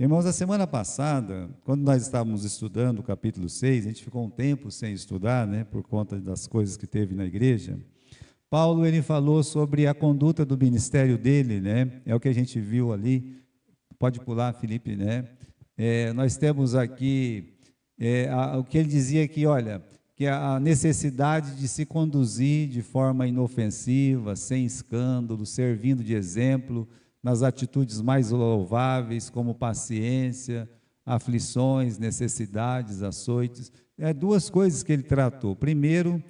Irmãos, a semana passada, quando nós estávamos estudando o capítulo 6, a gente ficou um tempo sem estudar, né, por conta das coisas que teve na igreja. Paulo, ele falou sobre a conduta do ministério dele, né, é o que a gente viu ali. Pode pular, Felipe, né? Nós temos aqui o que ele dizia que, olha, que a necessidade de se conduzir de forma inofensiva, sem escândalo, servindo de exemplo, nas atitudes mais louváveis, como paciência, aflições, necessidades, açoites. Duas coisas que ele tratou. Primeiro,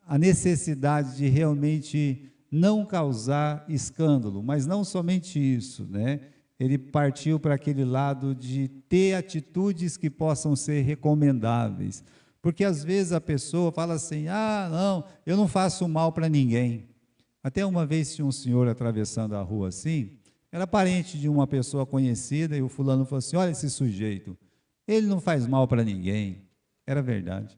a necessidade de realmente não causar escândalo, mas não somente isso, né? Ele partiu para aquele lado de ter atitudes que possam ser recomendáveis, porque às vezes a pessoa fala assim, não, eu não faço mal para ninguém. Até uma vez tinha um senhor atravessando a rua assim, era parente de uma pessoa conhecida, e o fulano falou assim, olha esse sujeito, ele não faz mal para ninguém. Era verdade,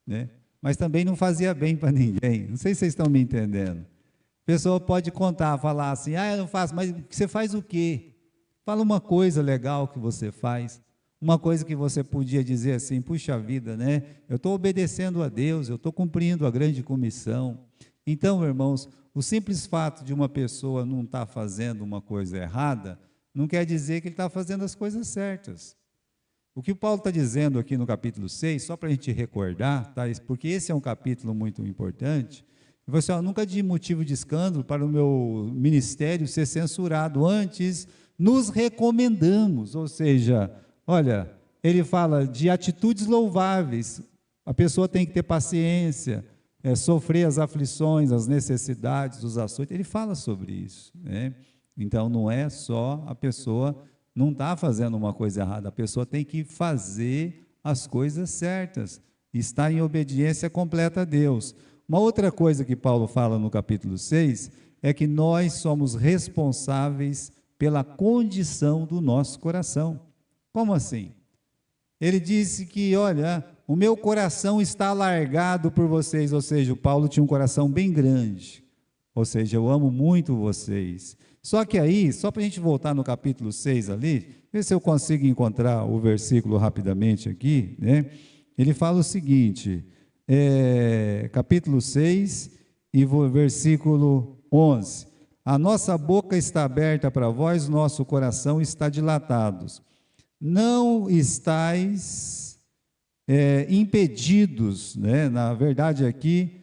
né? Mas também não fazia bem para ninguém. Não sei se vocês estão me entendendo. A pessoa pode contar, falar assim, eu não faço, mas você faz o quê? Fala uma coisa legal que você faz, uma coisa que você podia dizer assim, puxa vida, né? Eu estou obedecendo a Deus, eu estou cumprindo a grande comissão. Então, irmãos, o simples fato de uma pessoa não estar fazendo uma coisa errada, não quer dizer que ele está fazendo as coisas certas. O que o Paulo está dizendo aqui no capítulo 6, só para a gente recordar, tá? Porque esse é um capítulo muito importante, você, nunca de motivo de escândalo para o meu ministério ser censurado, antes nos recomendamos, ou seja, olha, ele fala de atitudes louváveis, a pessoa tem que ter paciência, sofrer as aflições, as necessidades, os açoites, ele fala sobre isso, né? Então não é só a pessoa não está fazendo uma coisa errada, a pessoa tem que fazer as coisas certas, estar em obediência completa a Deus. Uma outra coisa que Paulo fala no capítulo 6, é que nós somos responsáveis pela condição do nosso coração. Como assim? Ele disse que, olha, o meu coração está alargado por vocês, ou seja, o Paulo tinha um coração bem grande, ou seja, eu amo muito vocês. Só que aí, só para a gente voltar no capítulo 6 ali, ver se eu consigo encontrar o versículo rapidamente aqui, né? Ele fala o seguinte, capítulo 6 e versículo 11, a nossa boca está aberta para vós, nosso coração está dilatado. Não estáis impedidos, né? Na verdade aqui,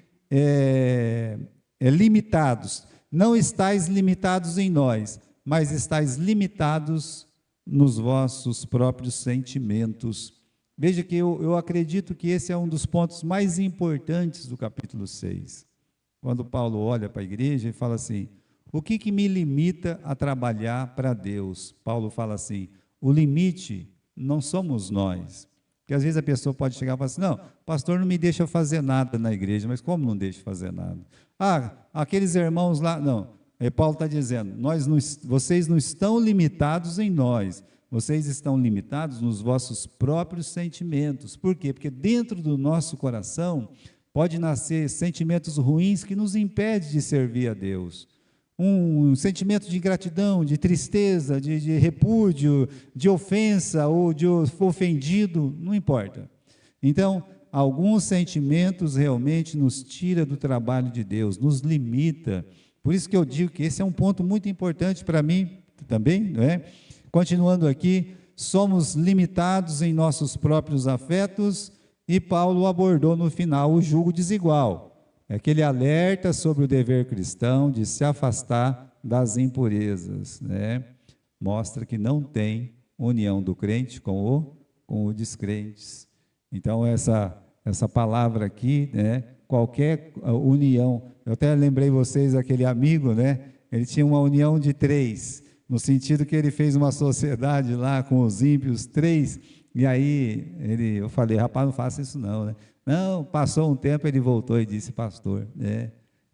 limitados. Não estáis limitados em nós, mas estáis limitados nos vossos próprios sentimentos. Veja que eu acredito que esse é um dos pontos mais importantes do capítulo 6. Quando Paulo olha para a igreja e fala assim, o que me limita a trabalhar para Deus? Paulo fala assim, o limite não somos nós. Porque às vezes a pessoa pode chegar e falar assim, não, pastor não me deixa fazer nada na igreja, mas como não deixa fazer nada? Aqueles irmãos lá, não, Paulo está dizendo, vocês não estão limitados em nós, vocês estão limitados nos vossos próprios sentimentos. Por quê? Porque dentro do nosso coração pode nascer sentimentos ruins que nos impedem de servir a Deus. Um sentimento de ingratidão, de tristeza, de repúdio, de ofensa ou de ofendido, não importa. Então, alguns sentimentos realmente nos tira do trabalho de Deus, nos limita. Por isso que eu digo que esse é um ponto muito importante para mim também, não é? Continuando aqui, somos limitados em nossos próprios afetos, e Paulo abordou no final o jugo desigual. É aquele alerta sobre o dever cristão de se afastar das impurezas, né? Mostra que não tem união do crente com o descrentes. Então, essa palavra aqui, né? Qualquer união, eu até lembrei vocês, aquele amigo, né? Ele tinha uma união de 3, no sentido que ele fez uma sociedade lá com os ímpios, 3, e aí eu falei, rapaz, não faça isso não, né? Não, passou um tempo, ele voltou e disse, pastor,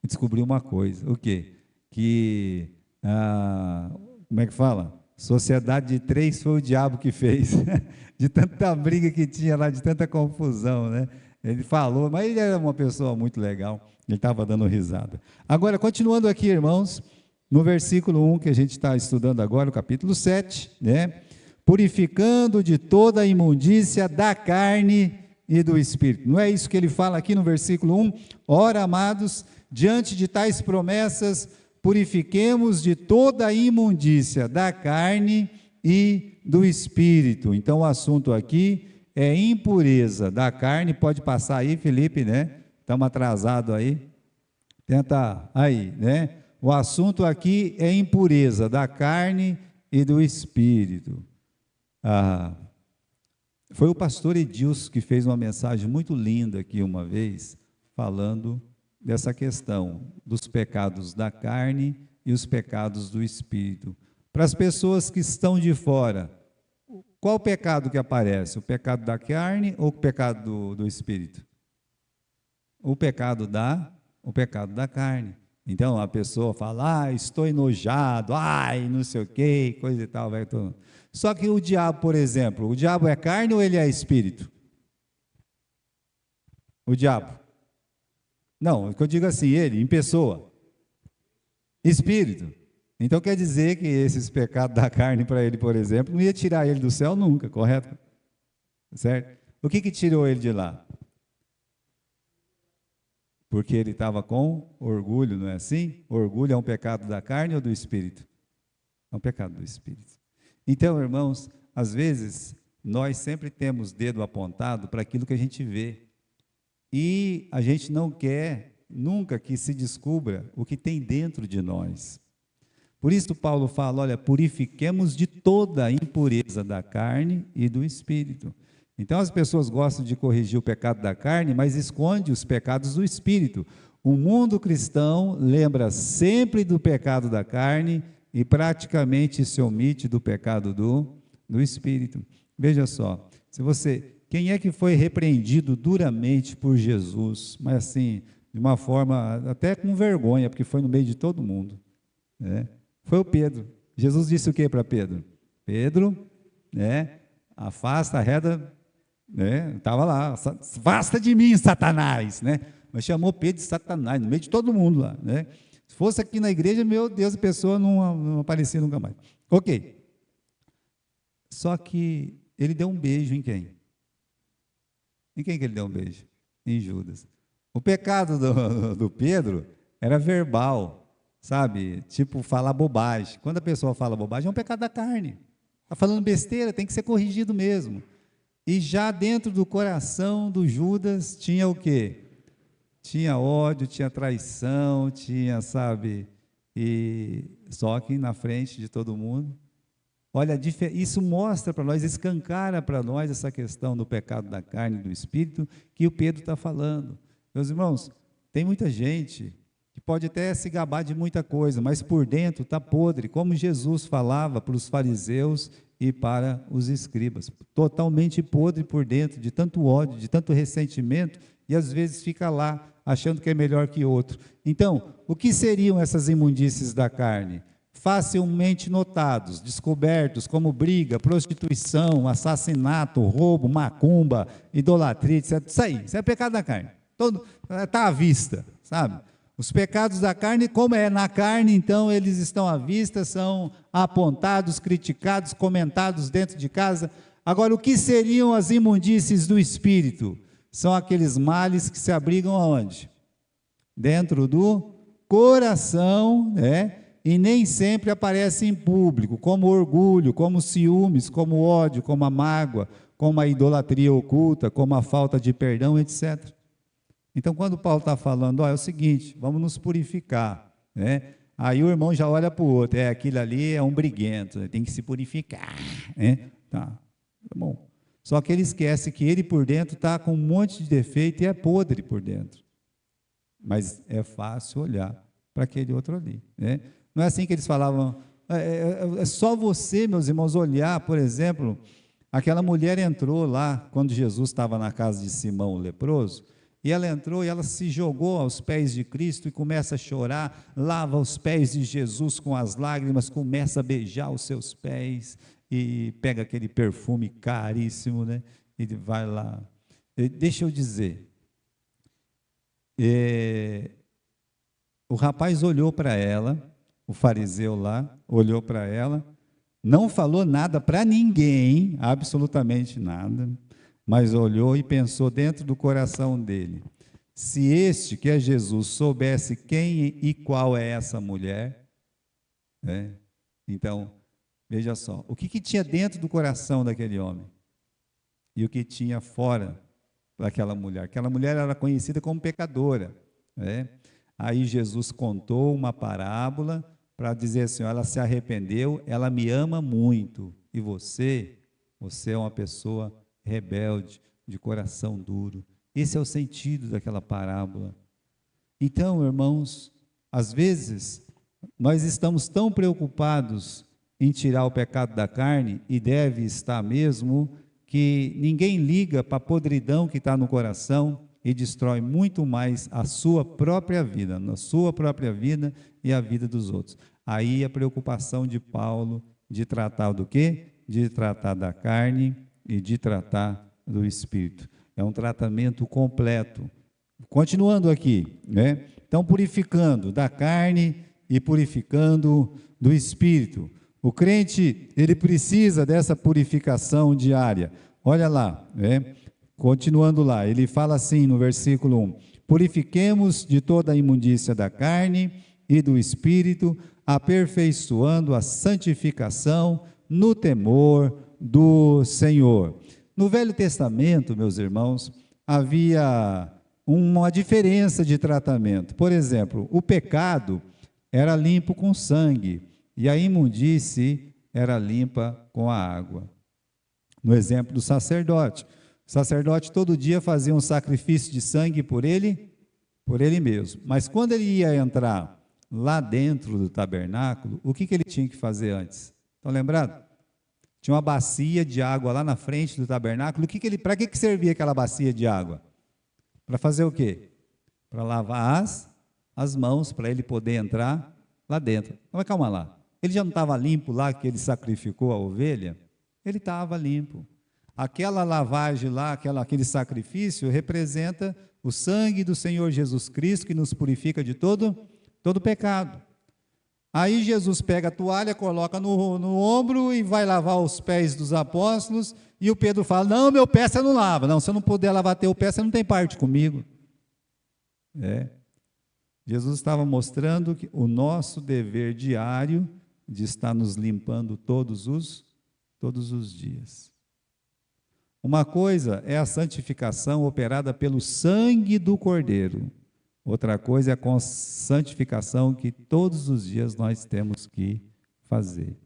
descobriu uma coisa, o quê? Que, como é que fala? Sociedade de 3 foi o diabo que fez, de tanta briga que tinha lá, de tanta confusão, né? Ele falou, mas ele era uma pessoa muito legal, ele estava dando risada. Agora, continuando aqui, irmãos, no versículo 1 que a gente está estudando agora, o capítulo 7, né? Purificando de toda a imundícia da carne e do espírito. Não é isso que ele fala aqui no versículo 1? Ora, amados, diante de tais promessas, purifiquemos de toda a imundícia da carne e do espírito. Então, o assunto aqui é impureza da carne. Pode passar aí, Felipe, né? Estamos atrasados aí. Tenta aí, né? O assunto aqui é impureza da carne e do espírito. Foi o pastor Edilson que fez uma mensagem muito linda aqui uma vez, falando dessa questão dos pecados da carne e os pecados do espírito. Para as pessoas que estão de fora, qual o pecado que aparece? O pecado da carne ou o pecado do espírito? O pecado da carne. Então a pessoa fala, estou enojado, não sei o que, coisa e tal. Vai todo. Só que o diabo, por exemplo, o diabo é carne ou ele é espírito? O diabo. Não, o que eu digo assim, ele, em pessoa. Espírito. Então quer dizer que esses pecados da carne para ele, por exemplo, não ia tirar ele do céu nunca, correto? Certo? O que tirou ele de lá? Porque ele estava com orgulho, não é assim? Orgulho é um pecado da carne ou do espírito? É um pecado do espírito. Então, irmãos, às vezes, nós sempre temos dedo apontado para aquilo que a gente vê. E a gente não quer nunca que se descubra o que tem dentro de nós. Por isso Paulo fala, olha, purifiquemos de toda a impureza da carne e do espírito. Então as pessoas gostam de corrigir o pecado da carne, mas esconde os pecados do espírito. O mundo cristão lembra sempre do pecado da carne e praticamente se omite do pecado do espírito. Veja só, quem é que foi repreendido duramente por Jesus, mas assim, de uma forma até com vergonha, porque foi no meio de todo mundo, né? Foi o Pedro. Jesus disse o que para Pedro? Pedro, né, afasta, arreda, né, estava lá, afasta de mim, Satanás, né? Mas chamou Pedro de Satanás, no meio de todo mundo lá, né? Se fosse aqui na igreja, meu Deus, a pessoa não aparecia nunca mais. Ok. Só que ele deu um beijo em quem? Em quem que ele deu um beijo? Em Judas. O pecado do Pedro era verbal, sabe? Tipo, falar bobagem. Quando a pessoa fala bobagem, é um pecado da carne. Está falando besteira, tem que ser corrigido mesmo. E já dentro do coração do Judas tinha o quê? Tinha ódio, tinha traição, tinha, sabe? E só que na frente de todo mundo. Olha, isso mostra para nós, escancara para nós essa questão do pecado da carne e do espírito que o Pedro está falando. Meus irmãos, tem muita gente que pode até se gabar de muita coisa, mas por dentro está podre, como Jesus falava para os fariseus e para os escribas, totalmente podre por dentro, de tanto ódio, de tanto ressentimento, e às vezes fica lá, achando que é melhor que outro. Então, o que seriam essas imundícies da carne? Facilmente notados, descobertos, como briga, prostituição, assassinato, roubo, macumba, idolatria, etc. Isso é pecado da carne. Está à vista, sabe? Os pecados da carne, como é na carne, então eles estão à vista, são apontados, criticados, comentados dentro de casa. Agora, o que seriam as imundícies do espírito? São aqueles males que se abrigam aonde? Dentro do coração, né? E nem sempre aparecem em público, como orgulho, como ciúmes, como ódio, como a mágoa, como a idolatria oculta, como a falta de perdão, etc. Então, quando Paulo está falando, é o seguinte, vamos nos purificar, né? Aí o irmão já olha para o outro, aquilo ali é um briguento, tem que se purificar, né? Tá bom. Só que ele esquece que ele por dentro está com um monte de defeito e é podre por dentro. Mas é fácil olhar para aquele outro ali, né? Não é assim que eles falavam, é só você, meus irmãos, olhar, por exemplo, aquela mulher entrou lá, quando Jesus estava na casa de Simão, o leproso, e ela entrou e ela se jogou aos pés de Cristo e começa a chorar, lava os pés de Jesus com as lágrimas, começa a beijar os seus pés, e pega aquele perfume caríssimo, né? E vai lá. Deixa eu dizer, o rapaz olhou para ela, o fariseu lá, olhou para ela, não falou nada para ninguém, absolutamente nada, mas olhou e pensou dentro do coração dele: se este, que é Jesus, soubesse quem e qual é essa mulher, né? Então, veja só, o que tinha dentro do coração daquele homem e o que tinha fora daquela mulher. Aquela mulher era conhecida como pecadora, né? Aí Jesus contou uma parábola para dizer assim: ela se arrependeu, ela me ama muito, e você é uma pessoa rebelde, de coração duro. Esse é o sentido daquela parábola. Então, irmãos, às vezes nós estamos tão preocupados em tirar o pecado da carne, e deve estar mesmo, que ninguém liga para a podridão que está no coração e destrói muito mais a sua própria vida, e a vida dos outros. Aí a preocupação de Paulo de tratar do quê? De tratar da carne e de tratar do espírito. É um tratamento completo. Continuando aqui, né? Então, purificando da carne e purificando do espírito. O crente, ele precisa dessa purificação diária. Olha lá, né? Continuando lá, ele fala assim no versículo 1: purifiquemos de toda a imundícia da carne e do espírito, aperfeiçoando a santificação no temor do Senhor. No Velho Testamento, meus irmãos, havia uma diferença de tratamento. Por exemplo, o pecado era limpo com sangue e a imundície era limpa com a água. No exemplo do sacerdote, o sacerdote todo dia fazia um sacrifício de sangue por ele mesmo. Mas quando ele ia entrar lá dentro do tabernáculo, o que ele tinha que fazer antes? Estão lembrados? Tinha uma bacia de água lá na frente do tabernáculo. Para que servia aquela bacia de água? Para fazer o quê? Para lavar as mãos, para ele poder entrar lá dentro. Mas calma lá, ele já não estava limpo lá que ele sacrificou a ovelha? Ele estava limpo. Aquela lavagem lá, aquele sacrifício, representa o sangue do Senhor Jesus Cristo, que nos purifica de todo pecado. Aí Jesus pega a toalha, coloca no ombro e vai lavar os pés dos apóstolos, e o Pedro fala: não, meu pé você não lava. Não, se eu não puder lavar teu pé, você não tem parte comigo. Jesus estava mostrando que o nosso dever diário de estar nos limpando todos os dias. Uma coisa é a santificação operada pelo sangue do Cordeiro. Outra coisa é a santificação que todos os dias nós temos que fazer.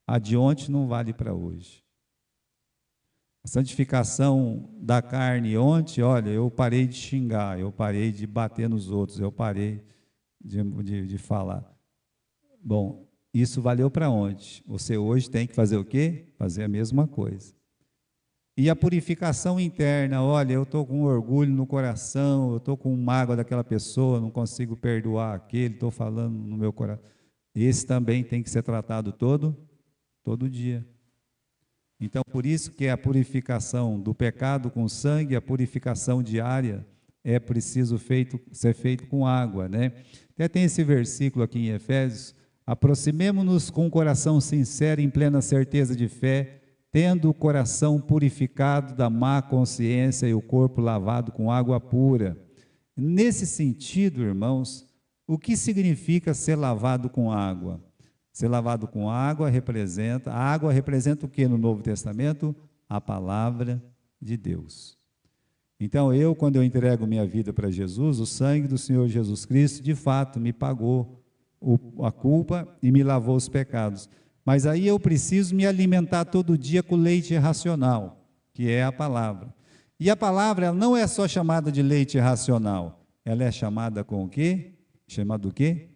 A de ontem não vale para hoje. A santificação da carne ontem, olha, eu parei de xingar, eu parei de bater nos outros, eu parei de falar. Bom, isso valeu para ontem. Você hoje tem que fazer o quê? Fazer a mesma coisa. E a purificação interna, olha, eu estou com orgulho no coração, eu estou com mágoa daquela pessoa, não consigo perdoar aquele, estou falando no meu coração. Esse também tem que ser tratado todo dia. Então, por isso que a purificação do pecado com sangue, a purificação diária, é preciso ser feito com água, né? Até tem esse versículo aqui em Efésios: aproximemo-nos com o coração sincero, em plena certeza de fé, tendo o coração purificado da má consciência e o corpo lavado com água pura. Nesse sentido, irmãos, o que significa ser lavado com água? Ser lavado com água representa o que no Novo Testamento? A palavra de Deus. Então, quando eu entrego minha vida para Jesus, o sangue do Senhor Jesus Cristo, de fato, me pagou a culpa e me lavou os pecados. Mas aí eu preciso me alimentar todo dia com leite racional, que é a palavra. E a palavra, ela não é só chamada de leite racional, ela é chamada com o quê? Chamada do quê?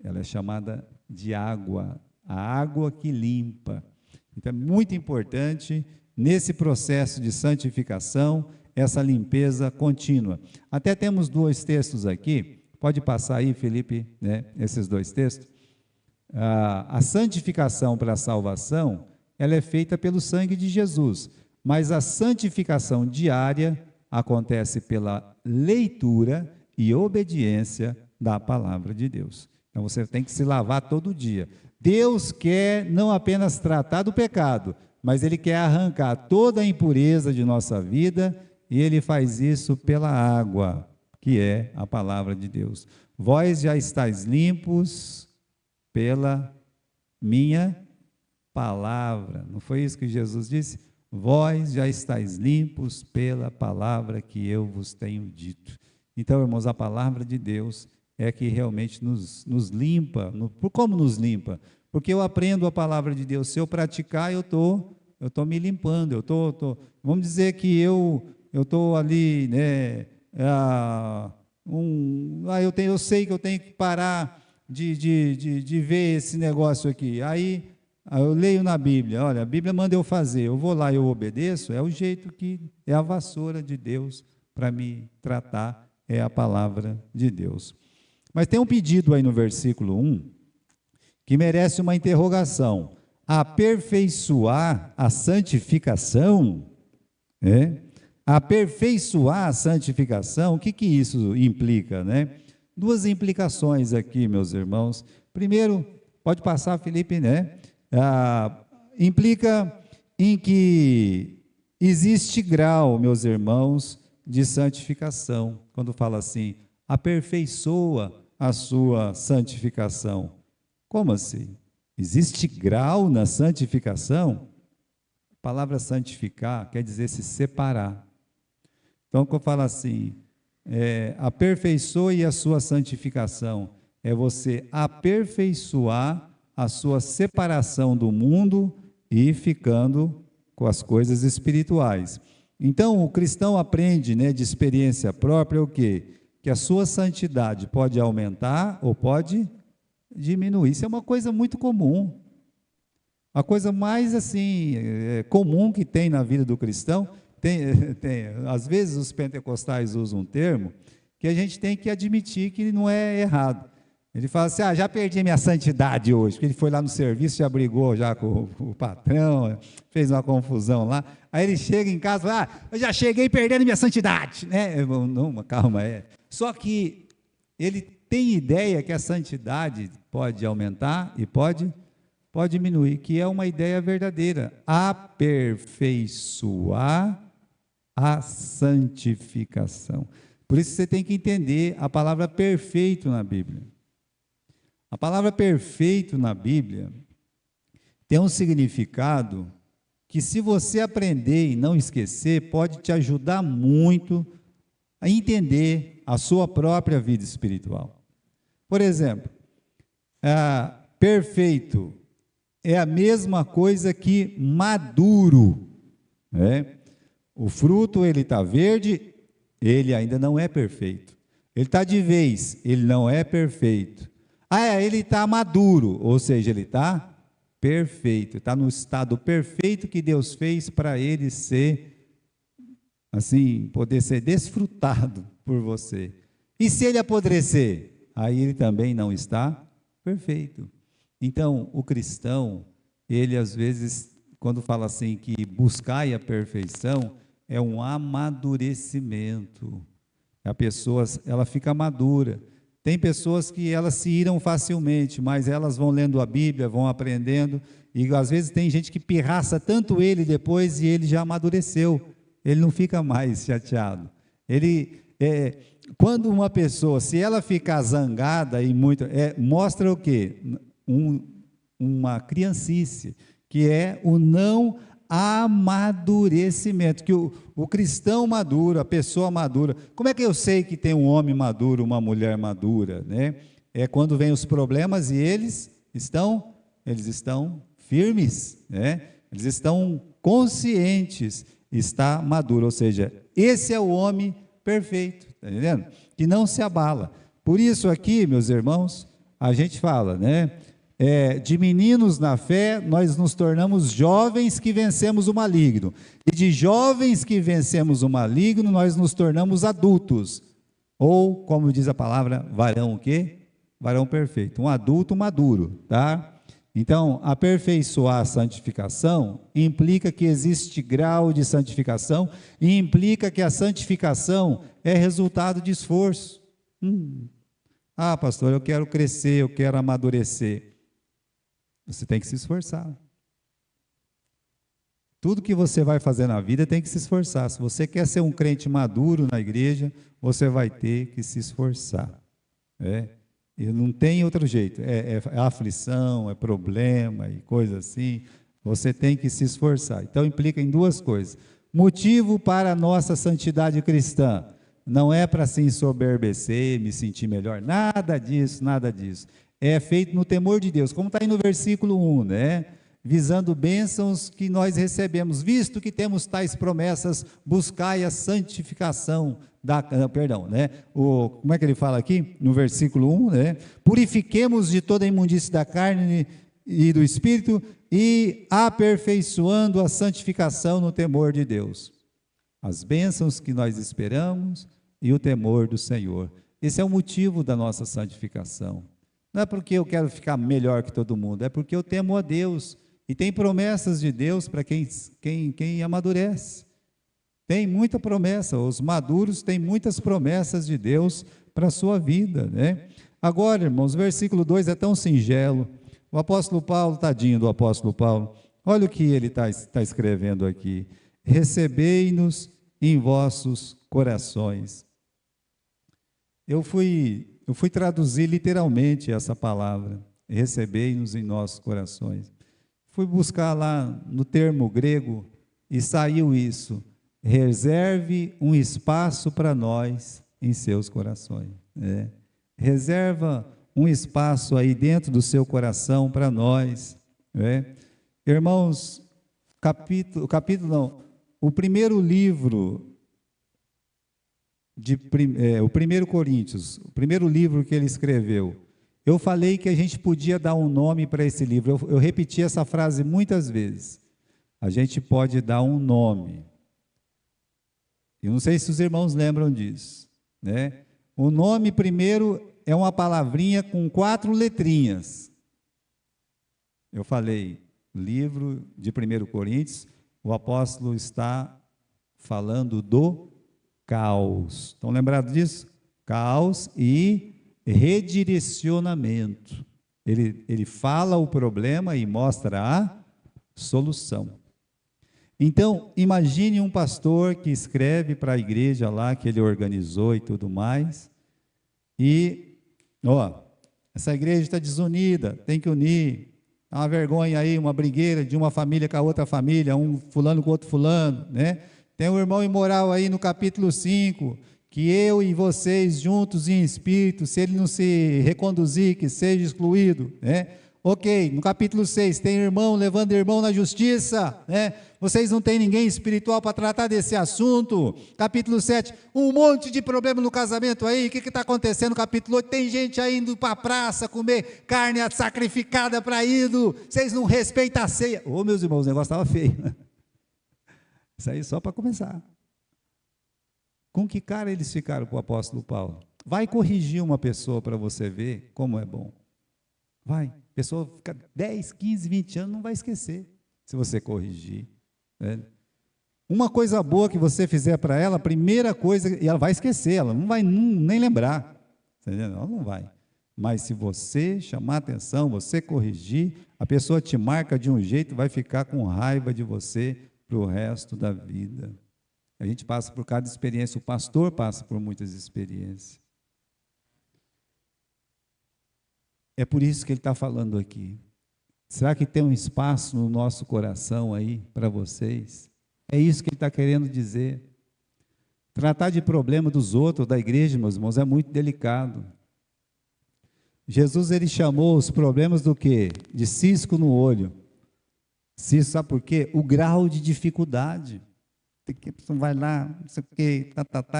Ela é chamada de água, a água que limpa. Então é muito importante, nesse processo de santificação, essa limpeza contínua. Até temos 2 textos aqui, pode passar aí, Felipe, né, esses 2 textos. A santificação para a salvação, ela é feita pelo sangue de Jesus, mas a santificação diária acontece pela leitura e obediência da palavra de Deus. Então você tem que se lavar todo dia. Deus quer não apenas tratar do pecado, mas Ele quer arrancar toda a impureza de nossa vida, e Ele faz isso pela água, que é a palavra de Deus. Vós já estáis limpos pela minha palavra. Não foi isso que Jesus disse? Vós já estáis limpos pela palavra que eu vos tenho dito. Então, irmãos, a palavra de Deus é que realmente nos limpa. Como nos limpa? Porque eu aprendo a palavra de Deus. Se eu praticar, eu tô me limpando. Vamos dizer que eu estou ali, né? Eu sei que eu tenho que parar de ver esse negócio aqui. Aí eu leio na Bíblia, olha, a Bíblia manda eu fazer, eu vou lá e eu obedeço, é o jeito que é a vassoura de Deus para me tratar, é a palavra de Deus. Mas tem um pedido aí no versículo 1, que merece uma interrogação. Aperfeiçoar a santificação? Aperfeiçoar a santificação, o que isso implica, né? Duas implicações aqui, meus irmãos. Primeiro, pode passar, Felipe, né? Implica em que existe grau, meus irmãos, de santificação. Quando fala assim, aperfeiçoa a sua santificação. Como assim? Existe grau na santificação? A palavra santificar quer dizer se separar. Então, quando fala assim, aperfeiçoe a sua santificação, é você aperfeiçoar a sua separação do mundo e ficando com as coisas espirituais. Então, o cristão aprende, né, de experiência própria o quê? Que a sua santidade pode aumentar ou pode diminuir. Isso é uma coisa muito comum. A coisa mais assim comum que tem na vida do cristão, às vezes os pentecostais usam um termo que a gente tem que admitir que não é errado. Ele fala assim, já perdi a minha santidade hoje, porque ele foi lá no serviço, já brigou já com o patrão, fez uma confusão lá, aí ele chega em casa e fala, eu já cheguei perdendo minha santidade, né? Não, calma, Só que ele tem ideia que a santidade pode aumentar e pode diminuir, que é uma ideia verdadeira, aperfeiçoar a santificação. Por isso você tem que entender a palavra perfeito na Bíblia. A palavra perfeito na Bíblia tem um significado que, se você aprender e não esquecer, pode te ajudar muito a entender a sua própria vida espiritual. Por exemplo, perfeito é a mesma coisa que maduro, né? O fruto, ele está verde, ele ainda não é perfeito. Ele está de vez, ele não é perfeito. Ele está maduro, ou seja, ele está perfeito, está no estado perfeito que Deus fez para ele ser, assim, poder ser desfrutado por você. E se ele apodrecer, aí ele também não está perfeito. Então, o cristão, ele às vezes, quando fala assim que buscai a perfeição, é um amadurecimento. A pessoa, ela fica madura. Tem pessoas que elas se iram facilmente, mas elas vão lendo a Bíblia, vão aprendendo, e às vezes tem gente que pirraça tanto ele depois, e ele já amadureceu, ele não fica mais chateado. Quando uma pessoa, se ela ficar zangada e muito, mostra o quê? Uma criancice, que é o não amadurecimento, que o cristão maduro, a pessoa madura, como é que eu sei que tem um homem maduro, uma mulher madura, né? É quando vem os problemas e eles estão firmes, né? Eles estão conscientes, está maduro, ou seja, esse é o homem perfeito, tá entendendo? Que não se abala. Por isso aqui, meus irmãos, a gente fala, né? De meninos na fé, nós nos tornamos jovens que vencemos o maligno. E de jovens que vencemos o maligno, nós nos tornamos adultos. Ou, como diz a palavra, varão o quê? Varão perfeito. Um adulto maduro, tá? Então, aperfeiçoar a santificação implica que existe grau de santificação e implica que a santificação é resultado de esforço. Ah, pastor, eu quero crescer, eu quero amadurecer. Você tem que se esforçar. Tudo que você vai fazer na vida tem que se esforçar. Se você quer ser um crente maduro na igreja, você vai ter que se esforçar. E não tem outro jeito. É aflição, é problema e coisa assim. Você tem que se esforçar. Então implica em duas coisas. Motivo para a nossa santidade cristã. Não é para se ensoberbecer, me sentir melhor. Nada disso, nada disso. É feito no temor de Deus. Como está aí no versículo 1, né? Visando bênçãos que nós recebemos, visto que temos tais promessas, buscai a santificação como é que ele fala aqui? No versículo 1, né? Purifiquemos de toda a imundície da carne e do espírito e aperfeiçoando a santificação no temor de Deus. As bênçãos que nós esperamos e o temor do Senhor. Esse é o motivo da nossa santificação. Não é porque eu quero ficar melhor que todo mundo, é porque eu temo a Deus. E tem promessas de Deus para quem amadurece. Tem muita promessa, os maduros têm muitas promessas de Deus para a sua vida, né? Agora, irmãos, o versículo 2 é tão singelo. O apóstolo Paulo, tadinho do apóstolo Paulo, olha o que ele está escrevendo aqui. Recebei-nos em vossos corações. Eu fui traduzir literalmente essa palavra, recebei-nos em nossos corações. Fui buscar lá no termo grego e saiu isso, reserve um espaço para nós em seus corações. Reserva um espaço aí dentro do seu coração para nós. Irmãos, o primeiro livro, o 1 Coríntios, o primeiro livro que ele escreveu, eu falei que a gente podia dar um nome para esse livro, eu repeti essa frase muitas vezes, a gente pode dar um nome, eu não sei se os irmãos lembram disso, né? O nome primeiro é uma palavrinha com 4 letrinhas, eu falei, livro de 1 Coríntios, o apóstolo está falando do caos, estão lembrados disso? Caos e redirecionamento. Ele fala o problema e mostra a solução. Então, imagine um pastor que escreve para a igreja lá, que ele organizou e tudo mais, e, essa igreja está desunida, tem que unir, há uma vergonha aí, uma brigueira de uma família com a outra família, um fulano com outro fulano, né? Tem um irmão imoral aí no capítulo 5, que eu e vocês juntos em espírito, se ele não se reconduzir, que seja excluído, né? Ok, no capítulo 6, tem irmão levando irmão na justiça, né? Vocês não têm ninguém espiritual para tratar desse assunto. Capítulo 7, um monte de problema no casamento aí, o que está acontecendo? Capítulo 8, tem gente aí indo para a praça comer carne sacrificada para ídolo, vocês não respeitam a ceia. Meus irmãos, o negócio estava feio, né? Isso aí só para começar. Com que cara eles ficaram com o apóstolo Paulo? Vai corrigir uma pessoa para você ver como é bom. Vai. A pessoa fica 10, 15, 20 anos, não vai esquecer, se você corrigir. Né? Uma coisa boa que você fizer para ela, a primeira coisa, e ela vai esquecer, ela não vai nem lembrar. Entendeu? Ela não vai. Mas se você chamar atenção, você corrigir, a pessoa te marca de um jeito, vai ficar com raiva de você para o resto da vida. A gente passa por cada experiência, o pastor passa por muitas experiências. É por isso que ele está falando aqui. Será que tem um espaço no nosso coração aí para vocês? É isso que ele está querendo dizer. Tratar de problema dos outros, da igreja, meus irmãos, é muito delicado. Jesus, ele chamou os problemas do quê? De cisco no olho. Cisco, sabe por quê? O grau de dificuldade. A pessoa vai lá, não sei o quê,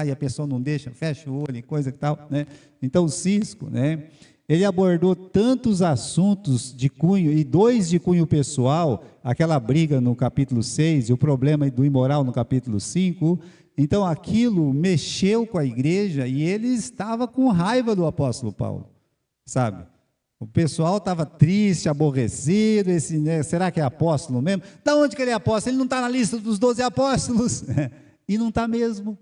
e a pessoa não deixa, fecha o olho, coisa e tal, né? Então, o cisco, né? Ele abordou tantos assuntos de cunho, e 2 de cunho pessoal, aquela briga no capítulo 6, e o problema do imoral no capítulo 5, então aquilo mexeu com a igreja, e ele estava com raiva do apóstolo Paulo, sabe? O pessoal estava triste, aborrecido, será que é apóstolo mesmo? Da onde que ele é apóstolo? Ele não está na lista dos 12 apóstolos, e não está mesmo.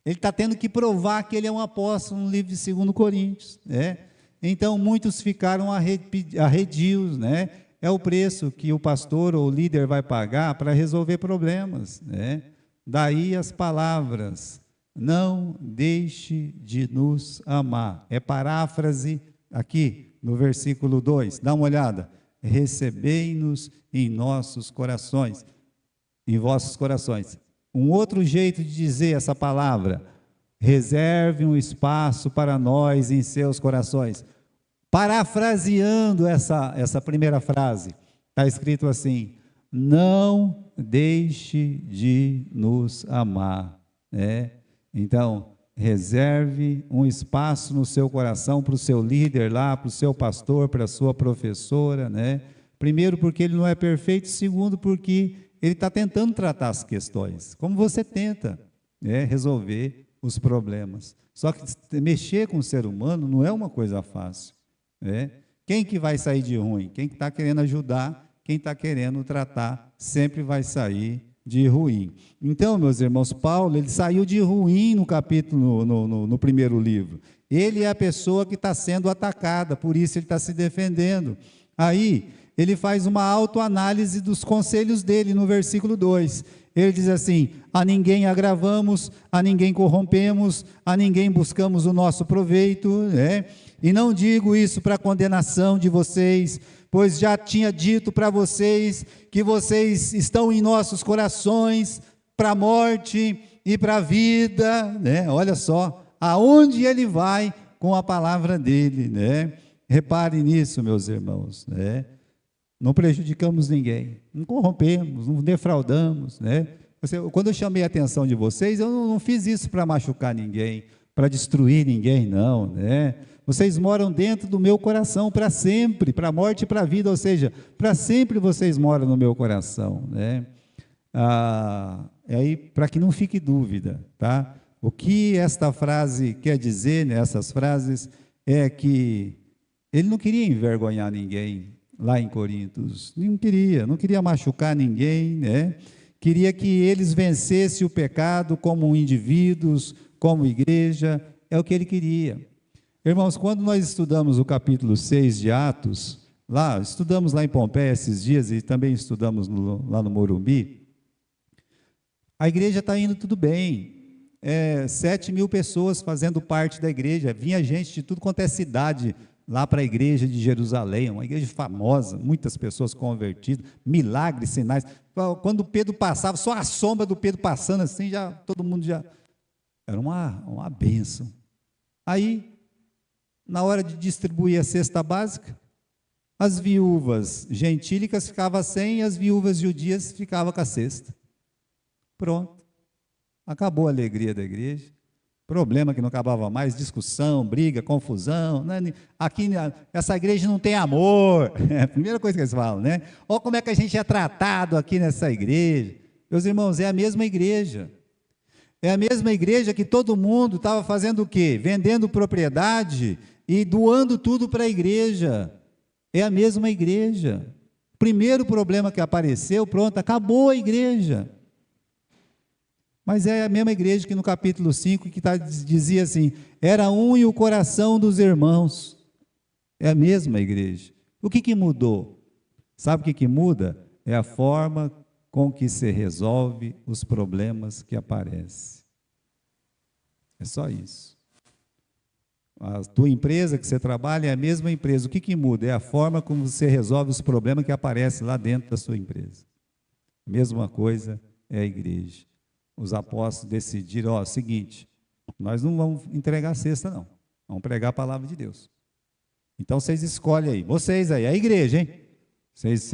Ele está tendo que provar que ele é um apóstolo no livro de 2 Coríntios, né? Então, muitos ficaram arredios, né? É o preço que o pastor ou o líder vai pagar para resolver problemas, né? Daí as palavras, não deixe de nos amar. É paráfrase aqui no versículo 2, dá uma olhada. Recebei-nos em nossos corações, em vossos corações. Um outro jeito de dizer essa palavra, reserve um espaço para nós em seus corações. Parafraseando essa primeira frase, está escrito assim, não deixe de nos amar, né? Então, reserve um espaço no seu coração para o seu líder lá, para o seu pastor, para a sua professora, né? Primeiro, porque ele não é perfeito. Segundo, porque ele está tentando tratar as questões, como você tenta, né, resolver os problemas. Só que mexer com o ser humano não é uma coisa fácil, né? Quem que vai sair de ruim? Quem está querendo ajudar, quem está querendo tratar, sempre vai sair de ruim. Então, meus irmãos, Paulo, ele saiu de ruim no capítulo, no primeiro livro. Ele é a pessoa que está sendo atacada, por isso ele está se defendendo. Aí, ele faz uma autoanálise dos conselhos dele no versículo 2. Ele diz assim, a ninguém agravamos, a ninguém corrompemos, a ninguém buscamos o nosso proveito, né? E não digo isso para condenação de vocês, pois já tinha dito para vocês que vocês estão em nossos corações para a morte e para a vida, né? Olha só, aonde ele vai com a palavra dele, né? Repare nisso, meus irmãos, né? Não prejudicamos ninguém, não corrompemos, não defraudamos, né? Quando eu chamei a atenção de vocês, eu não fiz isso para machucar ninguém, para destruir ninguém, não, né? Vocês moram dentro do meu coração para sempre, para a morte e para a vida, ou seja, para sempre vocês moram no meu coração, né? Aí, para que não fique dúvida, tá? O que esta frase quer dizer, nessas frases, é que ele não queria envergonhar ninguém lá em Corintos, não queria machucar ninguém, né? Queria que eles vencessem o pecado como indivíduos, como igreja, é o que ele queria. Irmãos, quando nós estudamos o capítulo 6 de Atos, estudamos lá em Pompeia esses dias e também estudamos lá no Morumbi, a igreja está indo tudo bem, 7.000 pessoas fazendo parte da igreja, vinha gente de tudo quanto é cidade lá para a igreja de Jerusalém, uma igreja famosa, muitas pessoas convertidas, milagres, sinais. Quando Pedro passava, só a sombra do Pedro passando assim, todo mundo já... Era uma bênção. Aí, na hora de distribuir a cesta básica, as viúvas gentílicas ficavam sem, e as viúvas judias ficavam com a cesta. Pronto. Acabou a alegria da igreja. Problema que não acabava mais, discussão, briga, confusão. Né? Aqui, essa igreja não tem amor. É a primeira coisa que eles falam, né? Olha como é que a gente é tratado aqui nessa igreja. Meus irmãos, é a mesma igreja. É a mesma igreja que todo mundo estava fazendo o quê? Vendendo propriedade e doando tudo para a igreja. É a mesma igreja. Primeiro problema que apareceu, pronto, acabou a igreja. Mas é a mesma igreja que no capítulo 5, que dizia assim, era um e o coração dos irmãos. É a mesma igreja. O que mudou? Sabe o que muda? É a forma com que se resolve os problemas que aparecem. É só isso. A tua empresa que você trabalha é a mesma empresa. O que muda? É a forma como você resolve os problemas que aparecem lá dentro da sua empresa. Mesma coisa é a igreja. Os apóstolos decidiram, seguinte, nós não vamos entregar a cesta não, vamos pregar a palavra de Deus. Então vocês escolhem aí, vocês aí, a igreja, hein?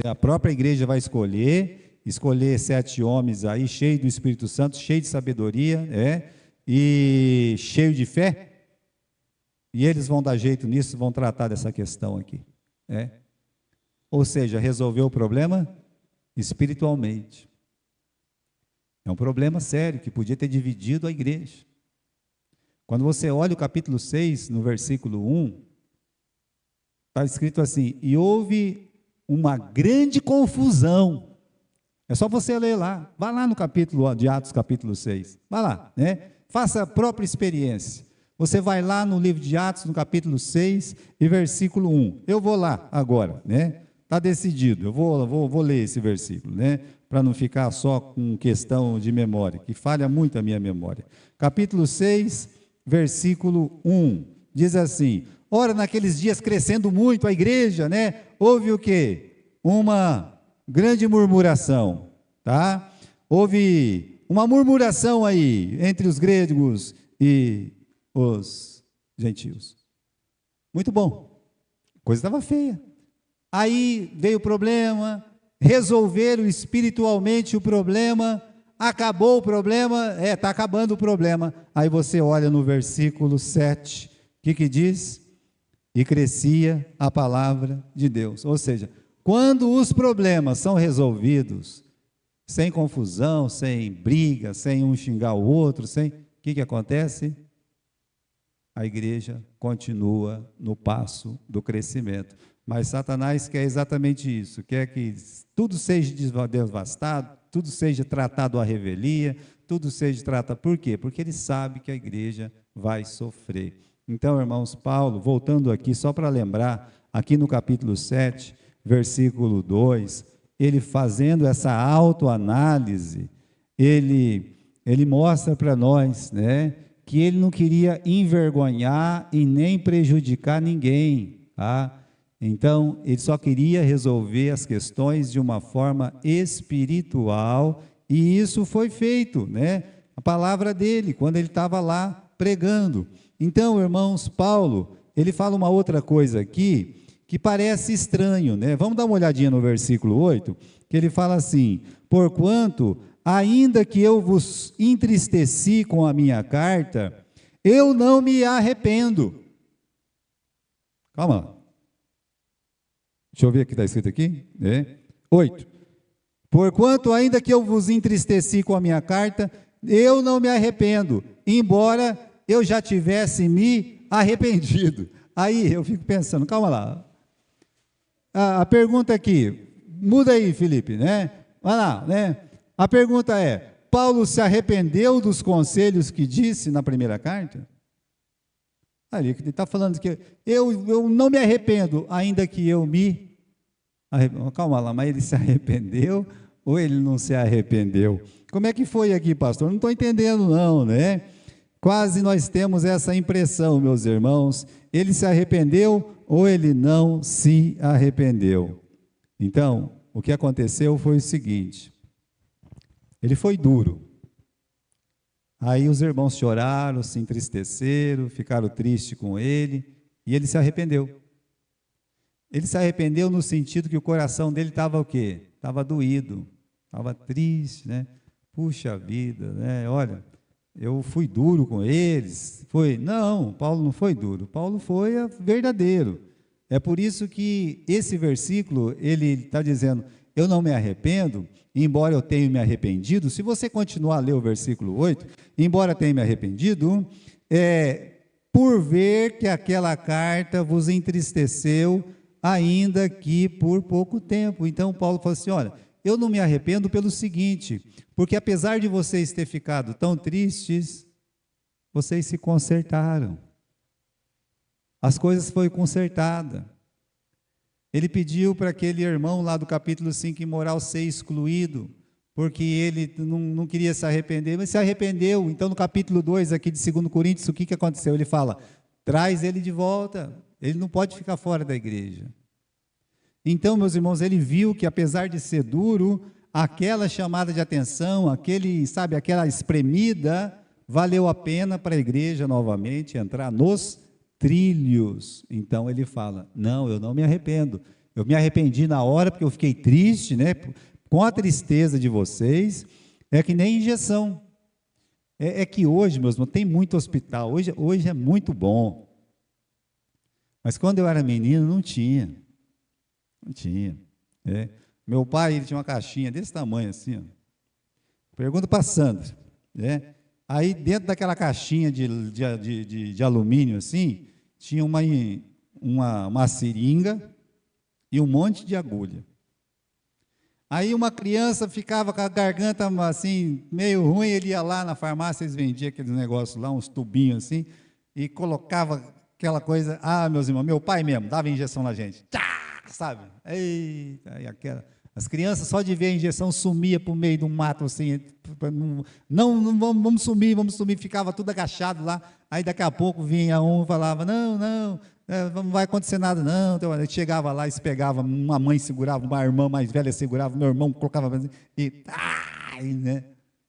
A própria igreja vai escolher 7 homens aí, cheios do Espírito Santo, cheios de sabedoria, e cheios de fé, e eles vão dar jeito nisso, vão tratar dessa questão aqui. Ou seja, resolver o problema espiritualmente. É um problema sério, que podia ter dividido a igreja. Quando você olha o capítulo 6, no versículo 1, está escrito assim, e houve uma grande confusão. É só você ler lá, vai lá no capítulo de Atos, capítulo 6, vai lá, né? faça a própria experiência. Você vai lá no livro de Atos, no capítulo 6 e versículo 1. Eu vou lá agora, né? Está decidido, eu vou ler esse versículo, né? Para não ficar só com questão de memória, que falha muito a minha memória. Capítulo 6, versículo 1, diz assim: ora, naqueles dias crescendo muito a igreja, né? Houve o quê? Uma grande murmuração, tá? Houve uma murmuração aí, entre os gregos e os gentios. Muito bom, a coisa estava feia. Aí veio o problema, resolveram espiritualmente o problema, acabou o problema, está acabando o problema. Aí você olha no versículo 7, o que diz? E crescia a palavra de Deus. Ou seja, quando os problemas são resolvidos, sem confusão, sem briga, sem um xingar o outro, o que acontece? A igreja continua no passo do crescimento. Mas Satanás quer exatamente isso, quer que tudo seja devastado, tudo seja tratado à revelia, tudo seja tratado. Por quê? Porque ele sabe que a igreja vai sofrer. Então, irmãos, Paulo, voltando aqui, só para lembrar, aqui no capítulo 7, versículo 2, ele fazendo essa autoanálise, ele mostra para nós, né, que ele não queria envergonhar e nem prejudicar ninguém, tá? Então, ele só queria resolver as questões de uma forma espiritual, e isso foi feito, né? A palavra dele, quando ele estava lá pregando. Então, irmãos, Paulo, ele fala uma outra coisa aqui, que parece estranho, né? Vamos dar uma olhadinha no versículo 8, que ele fala assim: porquanto, ainda que eu vos entristeci com a minha carta, eu não me arrependo. Calma lá. Deixa eu ver o que está escrito aqui. 8. Porquanto, ainda que eu vos entristeci com a minha carta, eu não me arrependo, embora eu já tivesse me arrependido. Aí eu fico pensando, calma lá. A pergunta aqui, muda aí, Felipe, né? Vai lá, né? A pergunta é: Paulo se arrependeu dos conselhos que disse na primeira carta? Ali, ele está falando que eu não me arrependo, ainda que eu me arrependo. Calma lá, mas ele se arrependeu ou ele não se arrependeu? Como é que foi aqui, pastor? Não estou entendendo não, né? Quase nós temos essa impressão, meus irmãos. Ele se arrependeu ou ele não se arrependeu? Então, o que aconteceu foi o seguinte: ele foi duro. Aí os irmãos choraram, se entristeceram, ficaram tristes com ele, e ele se arrependeu. Ele se arrependeu no sentido que o coração dele estava o quê? Estava doído, estava triste, né? Puxa vida, né? Olha, eu fui duro com eles. Não, Paulo não foi duro, Paulo foi verdadeiro. É por isso que esse versículo, ele está dizendo: eu não me arrependo, embora eu tenha me arrependido. Se você continuar a ler o versículo 8, embora tenha me arrependido, por ver que aquela carta vos entristeceu, ainda que por pouco tempo. Então Paulo falou assim: olha, eu não me arrependo pelo seguinte, porque apesar de vocês terem ficado tão tristes, vocês se consertaram. As coisas foram consertadas. Ele pediu para aquele irmão lá do capítulo 5 imoral ser excluído, porque ele não queria se arrepender, mas se arrependeu. Então no capítulo 2 aqui de 2 Coríntios, o que aconteceu? Ele fala: traz ele de volta, ele não pode ficar fora da igreja. Então, meus irmãos, ele viu que apesar de ser duro, aquela chamada de atenção, aquela espremida, valeu a pena para a igreja novamente entrar nos trilhos. Então ele fala: não, eu não me arrependo. Eu me arrependi na hora porque eu fiquei triste, né? Com a tristeza de vocês. É que nem injeção. É que hoje, meus irmãos, tem muito hospital. Hoje é muito bom. Mas quando eu era menino, não tinha. Não tinha. Meu pai, ele tinha uma caixinha desse tamanho assim, ó. Pergunta para a Sandra, né? Aí dentro daquela caixinha de alumínio assim, tinha uma seringa e um monte de agulha. Aí uma criança ficava com a garganta assim, meio ruim, ele ia lá na farmácia, eles vendiam aqueles negócios lá, uns tubinhos assim, e colocava aquela coisa, meus irmãos, meu pai mesmo, dava injeção na gente, tchá, sabe? Eita, e as crianças só de ver a injeção sumia para o meio do mato assim, não, vamos sumir, ficava tudo agachado lá, aí daqui a pouco vinha um e falava, não vai acontecer nada não, então, eu chegava lá, eles pegavam, uma mãe segurava, uma irmã mais velha segurava, meu irmão colocava né?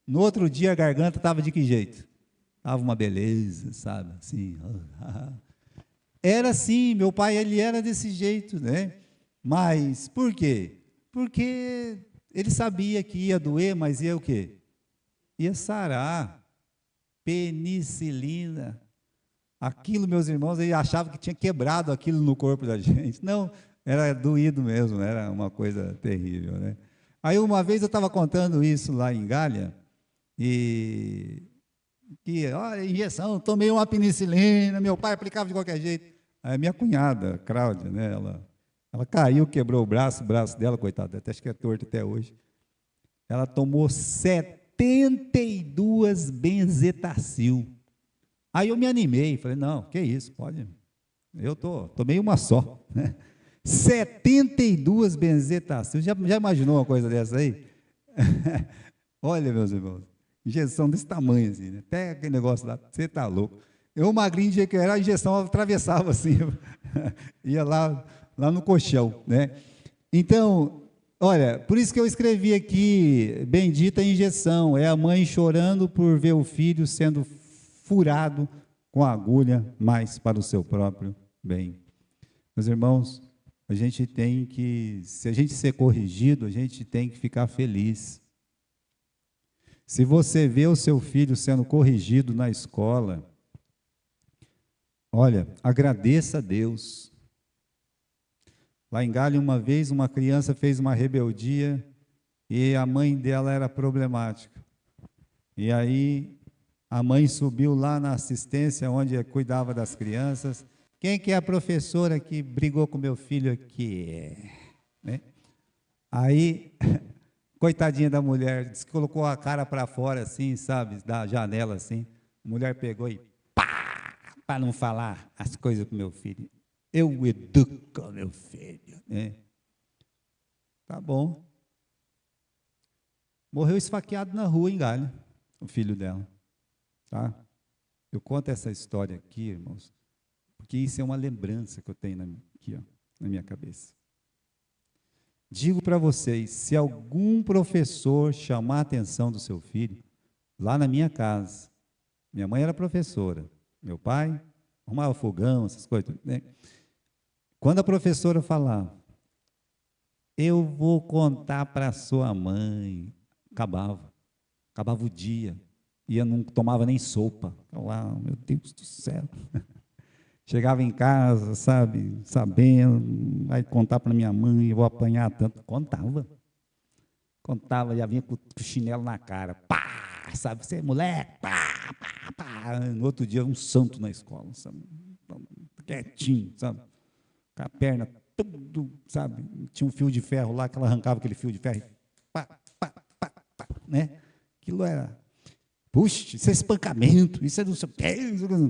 No outro dia a garganta estava de que jeito? Estava uma beleza, sabe, assim, era assim, meu pai, ele era desse jeito, né? Mas, por quê? Porque ele sabia que ia doer, mas ia o quê? Ia sarar, penicilina, aquilo, meus irmãos, ele achava que tinha quebrado aquilo no corpo da gente, não, era doído mesmo, era uma coisa terrível, né? Aí uma vez eu estava contando isso lá em Gália, olha, injeção, tomei uma penicilina, meu pai aplicava de qualquer jeito, aí minha cunhada, Cláudia, né, ela caiu, quebrou o braço dela, coitada, até acho que é torto até hoje. Ela tomou 72 benzetacil. Aí eu me animei, falei, não, que isso, pode, tomei uma só, né? 72 benzetacil, já imaginou uma coisa dessa aí? Olha, meus irmãos, injeção desse tamanho assim, né? Até aquele negócio lá, você está louco. Eu, magrinho, dia que era, a injeção atravessava assim, ia lá no colchão, né? Então, olha, por isso que eu escrevi aqui, bendita injeção, é a mãe chorando por ver o filho sendo furado com a agulha, mas para o seu próprio bem. Meus irmãos, a gente tem que, se a gente ser corrigido, a gente tem que ficar feliz. Se você vê o seu filho sendo corrigido na escola, olha, agradeça a Deus. Lá em Gália, uma vez, uma criança fez uma rebeldia e a mãe dela era problemática. E aí, a mãe subiu lá na assistência, onde cuidava das crianças. Quem que é a professora que brigou com meu filho aqui? Né? Aí, coitadinha da mulher, disse que colocou a cara para fora, assim, sabe, da janela, assim. A mulher pegou e pá, para não falar as coisas com meu filho. Eu educo meu filho, né? Tá bom. Morreu esfaqueado na rua em Gália, o filho dela. Tá? Eu conto essa história aqui, irmãos, porque isso é uma lembrança que eu tenho aqui, ó, na minha cabeça. Digo para vocês, se algum professor chamar a atenção do seu filho, lá na minha casa, minha mãe era professora, meu pai arrumava fogão, essas coisas, né? Quando a professora falava, eu vou contar para sua mãe, acabava o dia, não tomava nem sopa, lá, meu Deus do céu, chegava em casa, sabe, sabendo, vai contar para minha mãe, eu vou apanhar tanto, contava, já vinha com o chinelo na cara, pá, sabe, você é moleque, pá, no outro dia um santo na escola, sabe, quietinho, sabe, com a perna, tudo, sabe, tinha um fio de ferro lá, que ela arrancava aquele fio de ferro, pá, né, aquilo era, puxa, isso é espancamento, isso é não sei o quê,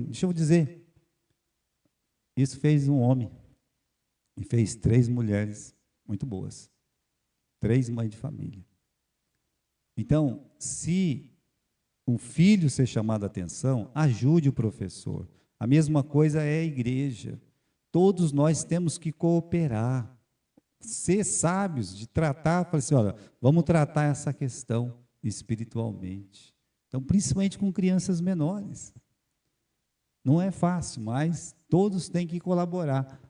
deixa eu dizer, isso fez um homem, e fez 3 mulheres muito boas, 3 mães de família. Então, se um filho ser chamado a atenção, ajude o professor, a mesma coisa é a igreja, todos nós temos que cooperar, ser sábios de tratar, falar assim, olha, vamos tratar essa questão espiritualmente. Então, principalmente com crianças menores. Não é fácil, mas todos têm que colaborar.